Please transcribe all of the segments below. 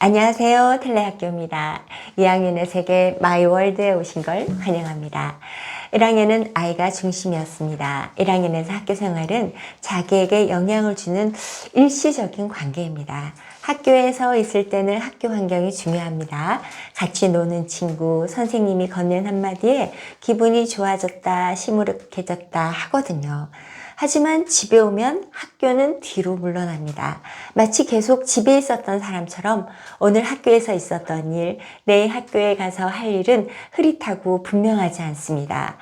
안녕하세요. 텔레학교입니다. 2학년의 세계 마이월드에 오신 걸 환영합니다. 1학년은 아이가 중심이었습니다. 1학년에서 학교 생활은 자기에게 영향을 주는 일시적인 관계입니다. 학교에서 있을 때는 학교 환경이 중요합니다. 같이 노는 친구, 선생님이 건넨 한마디에 기분이 좋아졌다, 시무룩해졌다 하거든요. 하지만 집에 오면 학교는 뒤로 물러납니다. 마치 계속 집에 있었던 사람처럼 오늘 학교에서 있었던 일, 내일 학교에 가서 할 일은 흐릿하고 분명하지 않습니다.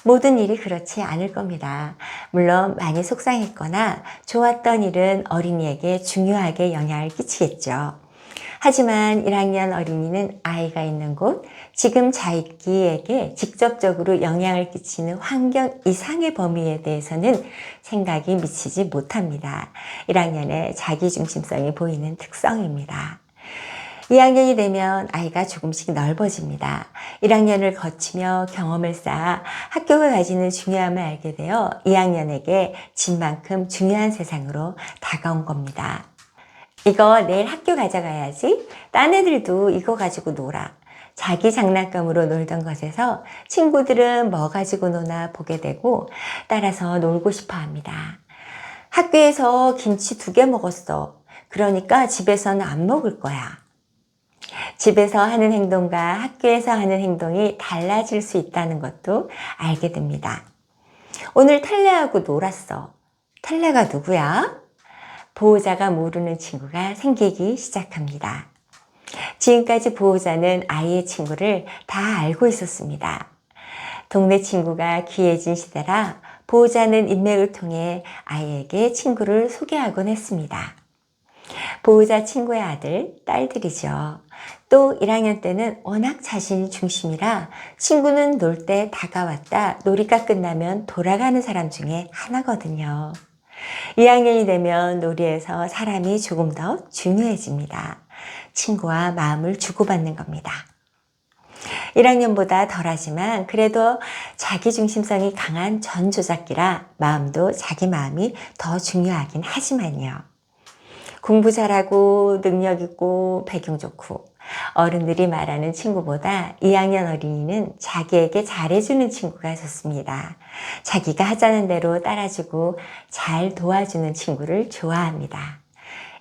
모든 일이 그렇지 않을 겁니다. 물론 많이 속상했거나 좋았던 일은 어린이에게 중요하게 영향을 끼치겠죠. 하지만 1학년 어린이는 아이가 있는 곳, 지금 자기에게 직접적으로 영향을 끼치는 환경 이상의 범위에 대해서는 생각이 미치지 못합니다. 1학년의 자기중심성이 보이는 특성입니다. 2학년이 되면 아이가 조금씩 넓어집니다. 1학년을 거치며 경험을 쌓아 학교가 가지는 중요함을 알게 되어 2학년에게 집만큼 중요한 세상으로 다가온 겁니다. 이거 내일 학교 가져가야지. 딴 애들도 이거 가지고 놀아. 자기 장난감으로 놀던 것에서 친구들은 뭐 가지고 노나 보게 되고 따라서 놀고 싶어 합니다. 학교에서 김치 2개 먹었어. 그러니까 집에서는 안 먹을 거야. 집에서 하는 행동과 학교에서 하는 행동이 달라질 수 있다는 것도 알게 됩니다. 오늘 탈래하고 놀았어. 탈래가 누구야? 보호자가 모르는 친구가 생기기 시작합니다. 지금까지 보호자는 아이의 친구를 다 알고 있었습니다. 동네 친구가 귀해진 시대라 보호자는 인맥을 통해 아이에게 친구를 소개하곤 했습니다. 보호자 친구의 아들, 딸들이죠. 또 1학년 때는 워낙 자신이 중심이라 친구는 놀 때 다가왔다 놀이가 끝나면 돌아가는 사람 중에 하나거든요. 2학년이 되면 놀이에서 사람이 조금 더 중요해집니다. 친구와 마음을 주고받는 겁니다. 1학년보다 덜하지만 그래도 자기중심성이 강한 전조작기라 마음도 자기 마음이 더 중요하긴 하지만요. 공부 잘하고 능력 있고 배경 좋고 어른들이 말하는 친구보다 2학년 어린이는 자기에게 잘해주는 친구가 좋습니다. 자기가 하자는 대로 따라주고 잘 도와주는 친구를 좋아합니다.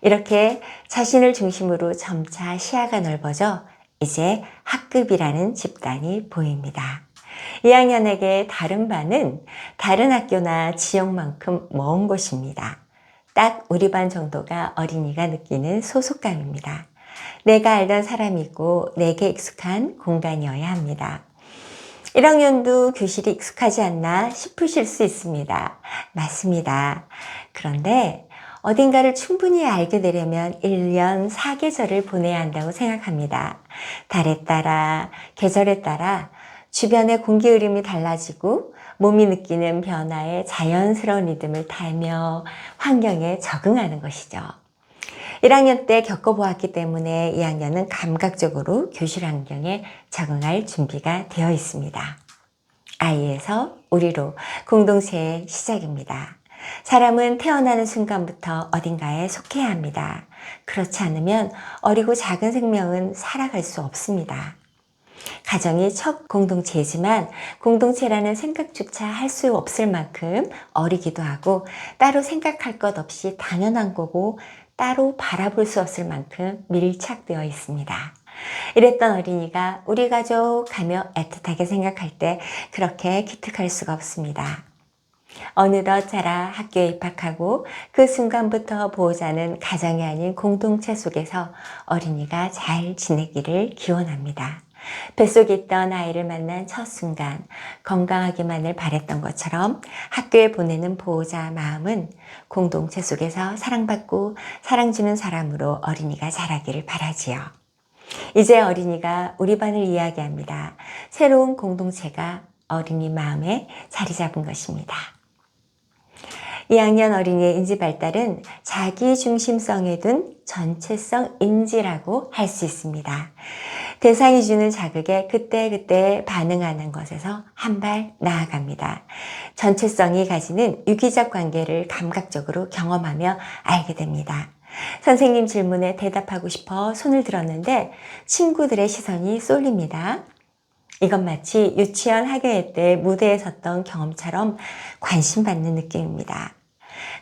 이렇게 자신을 중심으로 점차 시야가 넓어져 이제 학급이라는 집단이 보입니다. 2학년에게 다른 반은 다른 학교나 지역만큼 먼 곳입니다. 딱 우리 반 정도가 어린이가 느끼는 소속감입니다. 내가 알던 사람이 있고 내게 익숙한 공간이어야 합니다. 1학년도 교실이 익숙하지 않나 싶으실 수 있습니다. 맞습니다. 그런데 어딘가를 충분히 알게 되려면 1년 4계절을 보내야 한다고 생각합니다. 달에 따라, 계절에 따라 주변의 공기 흐름이 달라지고 몸이 느끼는 변화에 자연스러운 리듬을 타며 환경에 적응하는 것이죠. 1학년 때 겪어보았기 때문에 2학년은 감각적으로 교실 환경에 적응할 준비가 되어 있습니다. 아이에서 우리로 공동체의 시작입니다. 사람은 태어나는 순간부터 어딘가에 속해야 합니다. 그렇지 않으면 어리고 작은 생명은 살아갈 수 없습니다. 가정이 첫 공동체이지만 공동체라는 생각조차 할 수 없을 만큼 어리기도 하고 따로 생각할 것 없이 당연한 거고 따로 바라볼 수 없을 만큼 밀착되어 있습니다. 이랬던 어린이가 우리 가족 하며 애틋하게 생각할 때 그렇게 기특할 수가 없습니다. 어느덧 자라 학교에 입학하고 그 순간부터 보호자는 가정이 아닌 공동체 속에서 어린이가 잘 지내기를 기원합니다. 뱃속에 있던 아이를 만난 첫 순간 건강하기만을 바랬던 것처럼 학교에 보내는 보호자 마음은 공동체 속에서 사랑받고 사랑주는 사람으로 어린이가 자라기를 바라지요. 이제 어린이가 우리 반을 이야기합니다. 새로운 공동체가 어린이 마음에 자리 잡은 것입니다. 2학년 어린이의 인지 발달은 자기중심성에 둔 전체성 인지라고 할 수 있습니다. 대상이 주는 자극에 그때그때 반응하는 것에서 한 발 나아갑니다. 전체성이 가지는 유기적 관계를 감각적으로 경험하며 알게 됩니다. 선생님 질문에 대답하고 싶어 손을 들었는데 친구들의 시선이 쏠립니다. 이건 마치 유치원 학예회 때 무대에 섰던 경험처럼 관심받는 느낌입니다.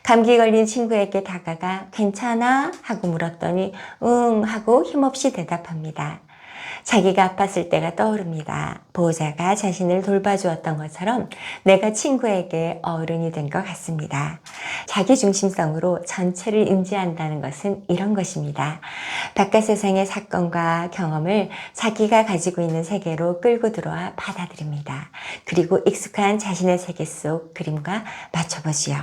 감기 걸린 친구에게 다가가 괜찮아? 하고 물었더니 응 하고 힘없이 대답합니다. 자기가 아팠을 때가 떠오릅니다. 보호자가 자신을 돌봐주었던 것처럼 내가 친구에게 어른이 된 것 같습니다. 자기중심성으로 전체를 인지한다는 것은 이런 것입니다. 바깥 세상의 사건과 경험을 자기가 가지고 있는 세계로 끌고 들어와 받아들입니다. 그리고 익숙한 자신의 세계 속 그림과 맞춰보지요.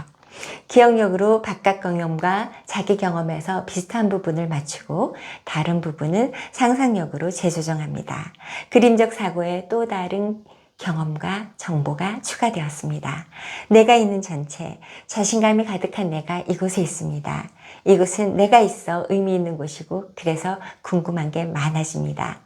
기억력으로 바깥 경험과 자기 경험에서 비슷한 부분을 맞추고 다른 부분은 상상력으로 재조정합니다. 그림적 사고에 또 다른 경험과 정보가 추가되었습니다. 내가 있는 전체, 자신감이 가득한 내가 이곳에 있습니다. 이곳은 내가 있어 의미 있는 곳이고 그래서 궁금한 게 많아집니다.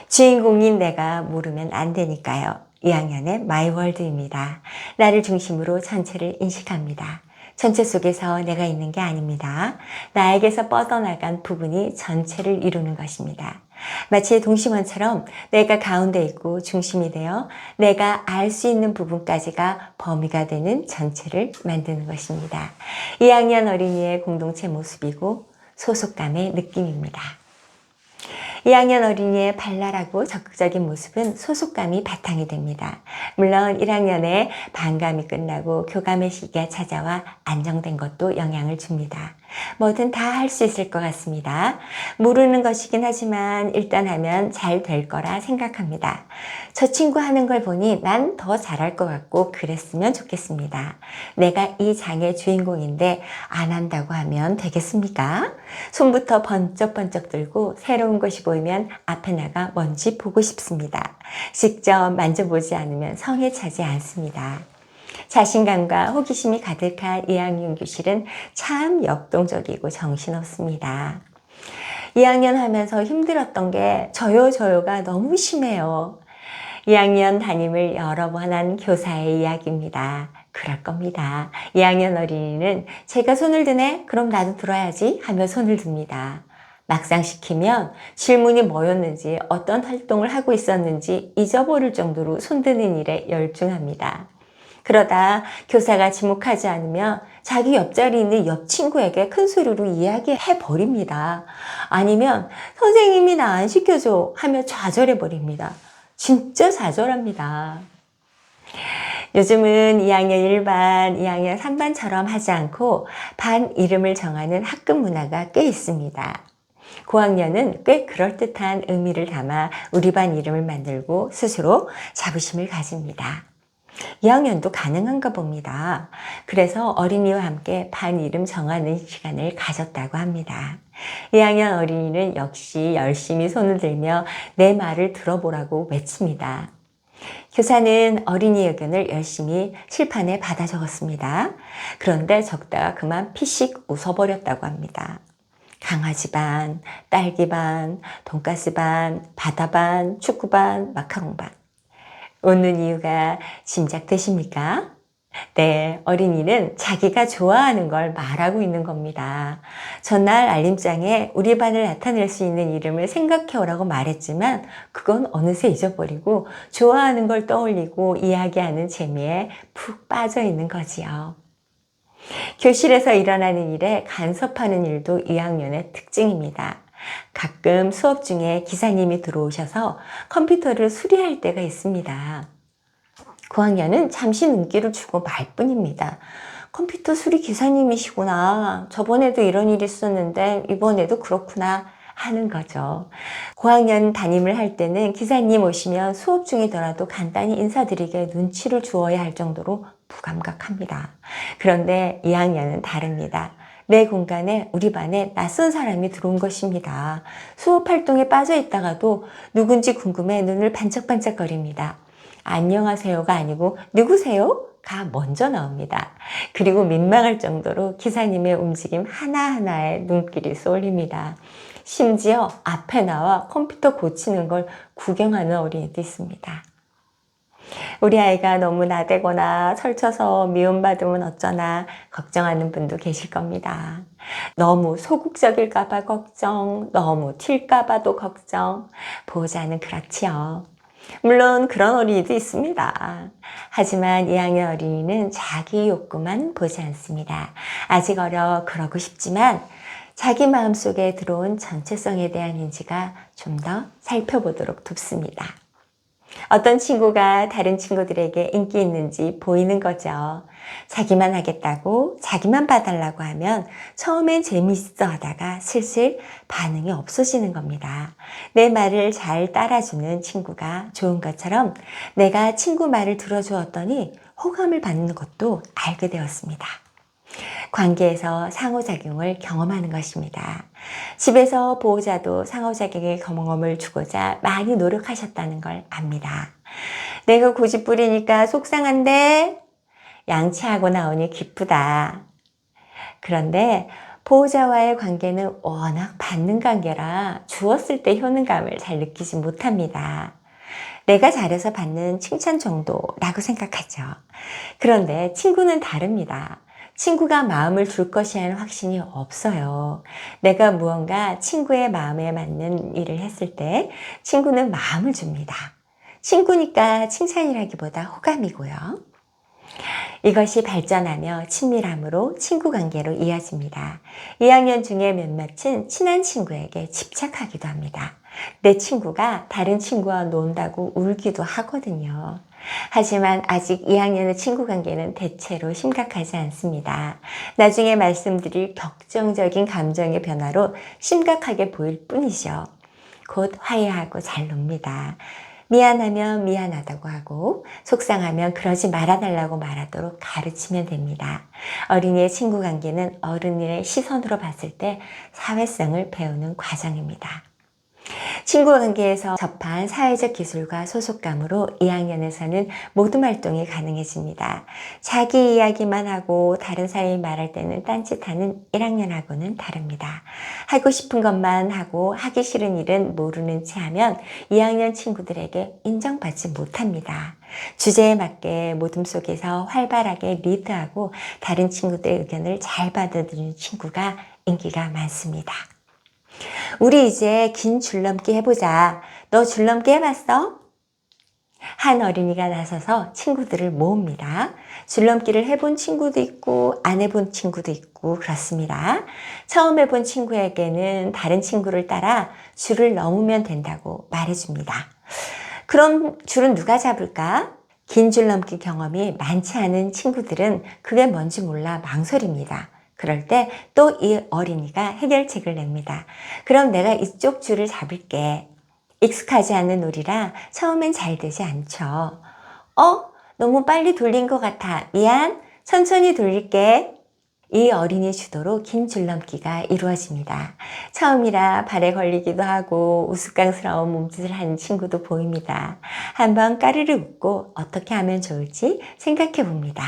주인공인 내가 모르면 안 되니까요. 2학년의 마이월드입니다. 나를 중심으로 전체를 인식합니다. 전체 속에서 내가 있는 게 아닙니다. 나에게서 뻗어나간 부분이 전체를 이루는 것입니다. 마치 동심원처럼 내가 가운데 있고 중심이 되어 내가 알 수 있는 부분까지가 범위가 되는 전체를 만드는 것입니다. 2학년 어린이의 공동체 모습이고 소속감의 느낌입니다. 2학년 어린이의 발랄하고 적극적인 모습은 소속감이 바탕이 됩니다. 물론 1학년에 반감이 끝나고 교감의 시기가 찾아와 안정된 것도 영향을 줍니다. 뭐든 다 할 수 있을 것 같습니다. 모르는 것이긴 하지만 일단 하면 잘 될 거라 생각합니다. 저 친구 하는 걸 보니 난 더 잘할 것 같고 그랬으면 좋겠습니다. 내가 이 장의 주인공인데 안 한다고 하면 되겠습니까? 손부터 번쩍번쩍 들고 새로운 것이 보이면 앞에 나가 뭔지 보고 싶습니다. 직접 만져보지 않으면 성에 차지 않습니다. 자신감과 호기심이 가득한 2학년 교실은 참 역동적이고 정신없습니다. 2학년 하면서 힘들었던 게 저요가 너무 심해요. 2학년 담임을 여러 번 한 교사의 이야기입니다. 그럴 겁니다. 2학년 어린이는 제가 손을 드네? 그럼 나도 들어야지 하며 손을 듭니다. 막상 시키면 질문이 뭐였는지 어떤 활동을 하고 있었는지 잊어버릴 정도로 손드는 일에 열중합니다. 그러다 교사가 지목하지 않으면 자기 옆자리에 있는 옆 친구에게 큰 소리로 이야기해 버립니다. 아니면 선생님이 나 안 시켜줘 하며 좌절해 버립니다. 진짜 좌절합니다. 요즘은 2학년 1반, 2학년 3반처럼 하지 않고 반 이름을 정하는 학급 문화가 꽤 있습니다. 고학년은 꽤 그럴듯한 의미를 담아 우리 반 이름을 만들고 스스로 자부심을 가집니다. 2학년도 가능한가 봅니다. 그래서 어린이와 함께 반 이름 정하는 시간을 가졌다고 합니다. 2학년 어린이는 역시 열심히 손을 들며 내 말을 들어보라고 외칩니다. 교사는 어린이 의견을 열심히 칠판에 받아 적었습니다. 그런데 적다가 그만 피식 웃어버렸다고 합니다. 강아지 반, 딸기 반, 돈가스 반, 바다 반, 축구 반, 마카롱 반. 웃는 이유가 짐작되십니까? 네, 어린이는 자기가 좋아하는 걸 말하고 있는 겁니다. 전날 알림장에 우리 반을 나타낼 수 있는 이름을 생각해 오라고 말했지만 그건 어느새 잊어버리고 좋아하는 걸 떠올리고 이야기하는 재미에 푹 빠져 있는 거지요. 교실에서 일어나는 일에 간섭하는 일도 2학년의 특징입니다. 가끔 수업 중에 기사님이 들어오셔서 컴퓨터를 수리할 때가 있습니다. 9학년은 잠시 눈길을 주고 말 뿐입니다. 컴퓨터 수리 기사님이시구나. 저번에도 이런 일이 있었는데 이번에도 그렇구나 하는 거죠. 9학년 담임을 할 때는 기사님 오시면 수업 중이더라도 간단히 인사드리게 눈치를 주어야 할 정도로 무감각합니다. 그런데 2학년은 다릅니다. 내 공간에 우리 반에 낯선 사람이 들어온 것입니다. 수업 활동에 빠져 있다가도 누군지 궁금해 눈을 반짝반짝거립니다. 안녕하세요가 아니고 누구세요? 가 먼저 나옵니다. 그리고 민망할 정도로 기사님의 움직임 하나하나에 눈길이 쏠립니다. 심지어 앞에 나와 컴퓨터 고치는 걸 구경하는 어린이도 있습니다. 우리 아이가 너무 나대거나 설쳐서 미움받으면 어쩌나 걱정하는 분도 계실 겁니다. 너무 소극적일까봐 걱정, 너무 튈까봐도 걱정. 보호자는 그렇지요. 물론 그런 어린이도 있습니다. 하지만 2학년 어린이는 자기 욕구만 보지 않습니다. 아직 어려 그러고 싶지만 자기 마음속에 들어온 전체성에 대한 인지가 좀 더 살펴보도록 돕습니다. 어떤 친구가 다른 친구들에게 인기 있는지 보이는 거죠. 자기만 하겠다고, 자기만 봐달라고 하면 처음엔 재미있어 하다가 슬슬 반응이 없어지는 겁니다. 내 말을 잘 따라주는 친구가 좋은 것처럼 내가 친구 말을 들어주었더니 호감을 받는 것도 알게 되었습니다. 관계에서 상호작용을 경험하는 것입니다. 집에서 보호자도 상호작용의 경험을 주고자 많이 노력하셨다는 걸 압니다. 내가 고집부리니까 속상한데 양치하고 나오니 기쁘다. 그런데 보호자와의 관계는 워낙 받는 관계라 주었을 때 효능감을 잘 느끼지 못합니다. 내가 잘해서 받는 칭찬 정도라고 생각하죠. 그런데 친구는 다릅니다. 친구가 마음을 줄 것이라는 확신이 없어요. 내가 무언가 친구의 마음에 맞는 일을 했을 때 친구는 마음을 줍니다. 친구니까 칭찬이라기보다 호감이고요. 이것이 발전하며 친밀함으로 친구 관계로 이어집니다. 2학년 중에 몇몇은 친한 친구에게 집착하기도 합니다. 내 친구가 다른 친구와 논다고 울기도 하거든요. 하지만 아직 2학년의 친구 관계는 대체로 심각하지 않습니다. 나중에 말씀드릴 격정적인 감정의 변화로 심각하게 보일 뿐이죠. 곧 화해하고 잘 놉니다. 미안하면 미안하다고 하고 속상하면 그러지 말아달라고 말하도록 가르치면 됩니다. 어린이의 친구 관계는 어른의 시선으로 봤을 때 사회성을 배우는 과정입니다. 친구 관계에서 접한 사회적 기술과 소속감으로 2학년에서는 모든 활동이 가능해집니다. 자기 이야기만 하고 다른 사람이 말할 때는 딴짓하는 1학년하고는 다릅니다. 하고 싶은 것만 하고 하기 싫은 일은 모르는 채 하면 2학년 친구들에게 인정받지 못합니다. 주제에 맞게 모둠 속에서 활발하게 리드하고 다른 친구들의 의견을 잘 받아들이는 친구가 인기가 많습니다. 우리 이제 긴 줄넘기 해보자. 너 줄넘기 해봤어? 한 어린이가 나서서 친구들을 모읍니다. 줄넘기를 해본 친구도 있고 안 해본 친구도 있고 그렇습니다. 처음 해본 친구에게는 다른 친구를 따라 줄을 넘으면 된다고 말해줍니다. 그럼 줄은 누가 잡을까? 긴 줄넘기 경험이 많지 않은 친구들은 그게 뭔지 몰라 망설입니다. 그럴 때 또 이 어린이가 해결책을 냅니다. 그럼 내가 이쪽 줄을 잡을게. 익숙하지 않은 놀이라 처음엔 잘 되지 않죠. 너무 빨리 돌린 것 같아. 미안. 천천히 돌릴게. 이 어린이 주도로 긴 줄넘기가 이루어집니다. 처음이라 발에 걸리기도 하고 우스꽝스러운 몸짓을 하는 친구도 보입니다. 한번 까르르 웃고 어떻게 하면 좋을지 생각해 봅니다.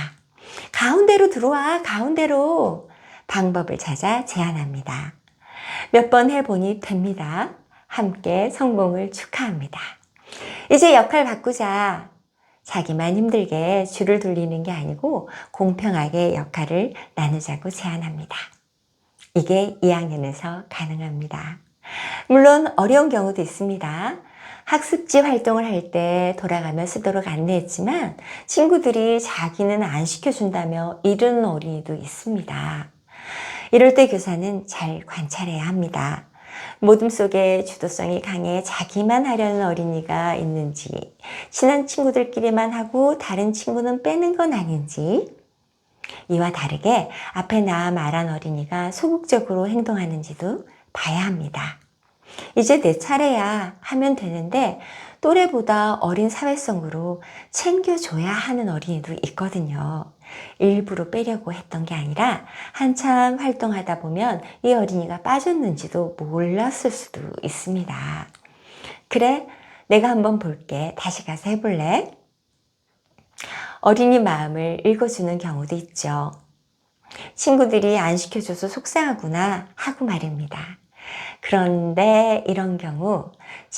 가운데로 들어와, 가운데로. 방법을 찾아 제안합니다. 몇 번 해보니 됩니다. 함께 성공을 축하합니다. 이제 역할 바꾸자. 자기만 힘들게 줄을 돌리는 게 아니고 공평하게 역할을 나누자고 제안합니다. 이게 2학년에서 가능합니다. 물론 어려운 경우도 있습니다. 학습지 활동을 할 때 돌아가며 쓰도록 안내했지만 친구들이 자기는 안 시켜준다며 이르는 어린이도 있습니다. 이럴 때 교사는 잘 관찰해야 합니다. 모둠 속에 주도성이 강해 자기만 하려는 어린이가 있는지, 친한 친구들끼리만 하고 다른 친구는 빼는 건 아닌지, 이와 다르게 앞에 나 말한 어린이가 소극적으로 행동하는지도 봐야 합니다. 이제 내 차례야 하면 되는데 또래보다 어린 사회성으로 챙겨줘야 하는 어린이도 있거든요. 일부러 빼려고 했던 게 아니라 한참 활동하다 보면 이 어린이가 빠졌는지도 몰랐을 수도 있습니다. 그래, 내가 한번 볼게. 다시 가서 해볼래? 어린이 마음을 읽어주는 경우도 있죠. 친구들이 안 시켜줘서 속상하구나 하고 말입니다. 그런데 이런 경우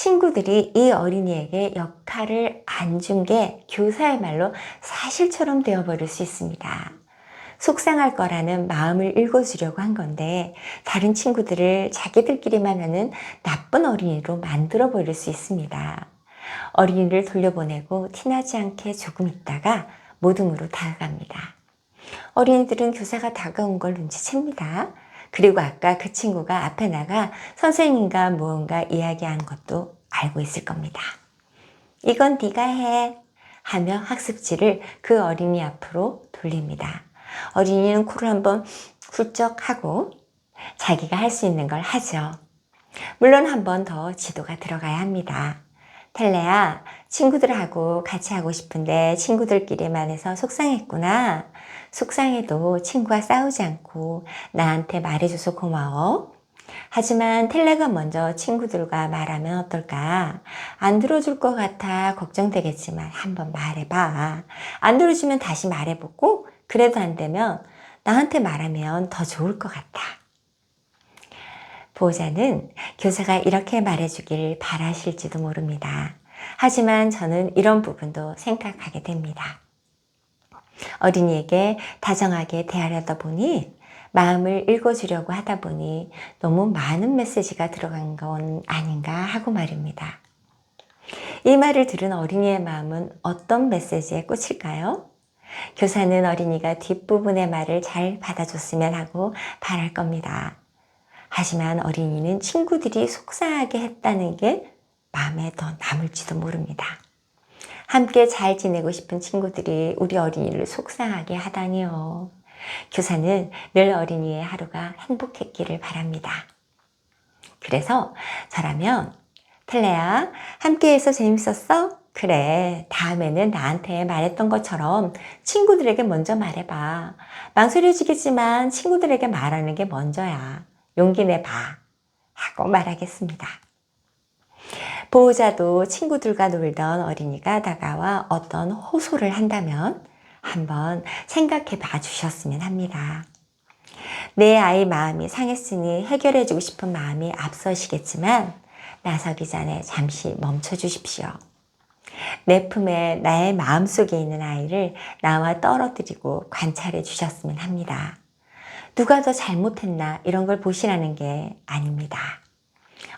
친구들이 이 어린이에게 역할을 안 준 게 교사의 말로 사실처럼 되어버릴 수 있습니다. 속상할 거라는 마음을 읽어주려고 한 건데 다른 친구들을 자기들끼리만 하는 나쁜 어린이로 만들어 버릴 수 있습니다. 어린이를 돌려보내고 티나지 않게 조금 있다가 모둠으로 다가갑니다. 어린이들은 교사가 다가온 걸 눈치챕니다. 그리고 아까 그 친구가 앞에 나가 선생님과 무언가 이야기한 것도 알고 있을 겁니다. 이건 네가 해 하며 학습지를 그 어린이 앞으로 돌립니다. 어린이는 코를 한번 훌쩍 하고 자기가 할 수 있는 걸 하죠. 물론 한 번 더 지도가 들어가야 합니다. 텔레야, 친구들하고 같이 하고 싶은데 친구들끼리만 해서 속상했구나. 속상해도 친구와 싸우지 않고 나한테 말해줘서 고마워. 하지만 텔레가 먼저 친구들과 말하면 어떨까? 안 들어줄 것 같아 걱정되겠지만 한번 말해봐. 안 들어주면 다시 말해보고 그래도 안 되면 나한테 말하면 더 좋을 것 같아. 보호자는 교사가 이렇게 말해주길 바라실지도 모릅니다. 하지만 저는 이런 부분도 생각하게 됩니다. 어린이에게 다정하게 대하려다 보니 마음을 읽어주려고 하다 보니 너무 많은 메시지가 들어간 건 아닌가 하고 말입니다. 이 말을 들은 어린이의 마음은 어떤 메시지에 꽂힐까요? 교사는 어린이가 뒷부분의 말을 잘 받아줬으면 하고 바랄 겁니다. 하지만 어린이는 친구들이 속상하게 했다는 게 마음에 더 남을지도 모릅니다. 함께 잘 지내고 싶은 친구들이 우리 어린이를 속상하게 하다니요. 교사는 늘 어린이의 하루가 행복했기를 바랍니다. 그래서 저라면 텔레야, 함께해서 재밌었어? 그래, 다음에는 나한테 말했던 것처럼 친구들에게 먼저 말해봐. 망설여지겠지만 친구들에게 말하는 게 먼저야. 용기 내봐. 하고 말하겠습니다. 보호자도 친구들과 놀던 어린이가 다가와 어떤 호소를 한다면 한번 생각해 봐 주셨으면 합니다. 내 아이 마음이 상했으니 해결해 주고 싶은 마음이 앞서시겠지만 나서기 전에 잠시 멈춰 주십시오. 내 품에 나의 마음속에 있는 아이를 나와 떨어뜨리고 관찰해 주셨으면 합니다. 누가 더 잘못했나 이런 걸 보시라는 게 아닙니다.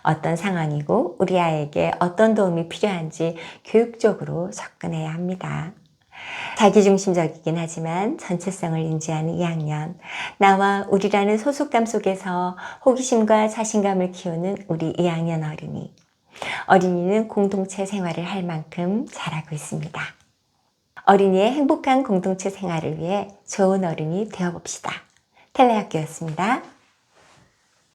어떤 상황이고 우리 아이에게 어떤 도움이 필요한지 교육적으로 접근해야 합니다. 자기중심적이긴 하지만 전체성을 인지하는 2학년, 나와 우리라는 소속감 속에서 호기심과 자신감을 키우는 우리 2학년 어린이. 어린이는 공동체 생활을 할 만큼 잘하고 있습니다. 어린이의 행복한 공동체 생활을 위해 좋은 어른이 되어봅시다. 텔레학교였습니다.